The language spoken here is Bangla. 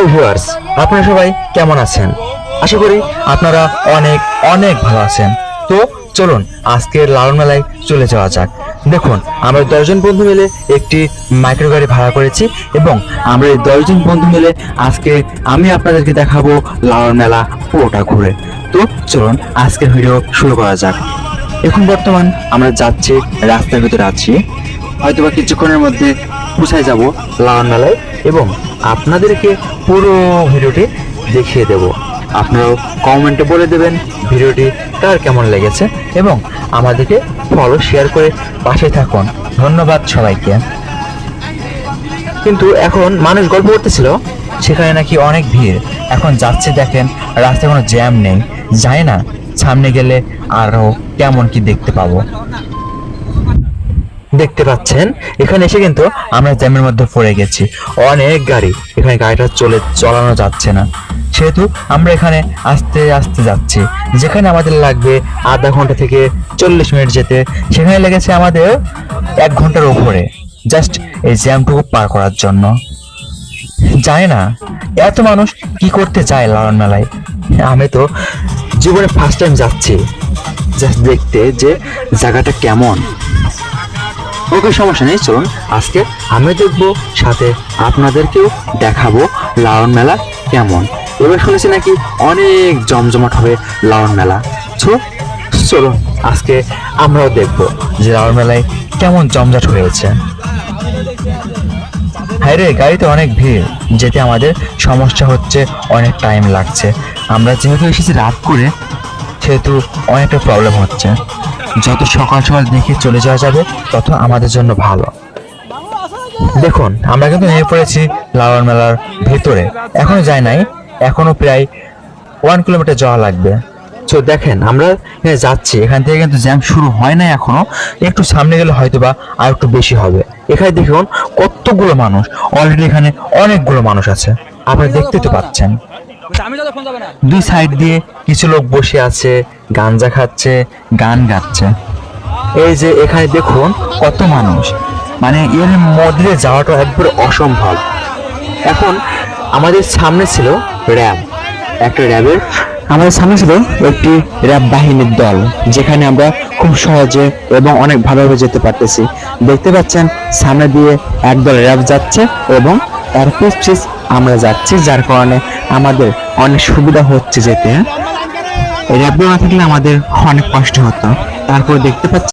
হাই ভিউয়ার্স, আপনারা সবাই কেমন আছেন? আশা করি আপনারা অনেক অনেক ভালো আছেন। তো চলুন আজকের লালন মেলায় চলে যাওয়া যাক। দেখুন, আমরা 10জন বন্ধু মিলে একটি মাইক্রো গাড়ি ভাড়া করেছি এবং আমরা এই 10জন বন্ধু মিলে আজকে আমি আপনাদেরকে দেখাবো লালন মেলা পুরোটা ঘুরে। তো চলুন আজকের ভিডিও শুরু করা যাক। এখন বর্তমান আমরা যাচ্ছি, রাস্তার ভিতরে আছি, হয়তোবা কিছুক্ষণের মধ্যে পৌঁছায় যাব লালন মেলায় এবং আপনাদেরকে পুরো ভিডিওটি দেখিয়ে দেব। আপনারাও কমেন্টে বলে দেবেন ভিডিওটি কার কেমন লেগেছে এবং আমাদেরকে ফলো শেয়ার করে পাশে থাকুন। ধন্যবাদ সবাইকে। কিন্তু এখন মানুষ গল্প করতেছিল সেখানে নাকি অনেক ভিড়। এখন যাচ্ছে, দেখেন রাস্তায় কোনো জ্যাম নেই। যায় না, সামনে গেলে আরো কেমন কি দেখতে পাবো। দেখতে পাচ্ছেন এখানে এসে কিন্তু আমরা জ্যামের মধ্যে পড়ে গেছি। অনেক গাড়ি, এখানে গাড়িটা চালানো যাচ্ছে না, সেহেতু আমরা এখানে আস্তে আস্তে যাচ্ছি। যেখানে আমাদের লাগবে আধা ঘন্টা থেকে 40 মিনিট যেতে, সেখানে লেগেছে আমাদের 1 ঘন্টার উপরে, জাস্ট এই জ্যামটুকু পার করার জন্য। যায় না এত মানুষ কি করতে চায় লালন মেলায়। আমি তো জীবনে ফার্স্ট টাইম যাচ্ছি, জাস্ট দেখতে যে জায়গাটা কেমন। ওকে, সমস্যা নেই, চলুন আজকে আমি দেখবো, সাথে আপনাদেরকেও দেখাবো লালন মেলা কেমন। এবার শুনেছি নাকি অনেক জমজমাট হবে লালন মেলা। চলুন আজকে আমরাও দেখবো যে লালন মেলায় কেমন জমজট হয়েছে। হ্যাঁ রে, গাড়িতে অনেক ভিড়, যেতে আমাদের সমস্যা হচ্ছে, অনেক টাইম লাগছে। আমরা যেহেতু এসেছি রাত করে, সেহেতু অনেকটা প্রবলেম হচ্ছে। যত সকাল সকাল দেখে চলে যাওয়া যাবে তত আমাদের জন্য ভালো। দেখুন, আমরা কিন্তু নেমে পড়েছি লালন মেলার ভেতরে। এখনো যাই নাই, এখনো প্রায় 1 কিলোমিটার যাওয়া লাগবে। তো দেখেন আমরা যাচ্ছি, এখান থেকে কিন্তু জ্যাম শুরু হয় না এখনো। একটু সামনে গেলে হয়তোবা আর একটু বেশি হবে। এখানে দেখুন কতগুলো মানুষ, অলরেডি এখানে অনেকগুলো মানুষ আছে, আপনারা দেখতে তো পাচ্ছেন। দুই সাইড দিয়ে কিছু লোক বসে আছে, গাঞ্জা খাচ্ছে, গান গাচ্ছে। এই যে এখানে দেখুন কত মানুষ, মানে এর মধ্যে যাওয়াটা একবারে অসম্ভব। এখন আমাদের সামনে ছিল র্যাব, একটা র্যাবের আমাদের সামনে ছিল একটি র্যাব বাহিনীর দল, যেখানে আমরা খুব সহজে এবং অনেক ভালোভাবে যেতে পারতেছি। দেখতে পাচ্ছেন সামনে দিয়ে একদল র্যাব যাচ্ছে এবং তার পিছ আমরা যাচ্ছি, যার কারণে আমাদের অনেক সুবিধা হচ্ছে যেতে। র্যাব না থাকলে আমাদের অনেক কষ্ট হতো। তারপর দেখতে পাচ্ছি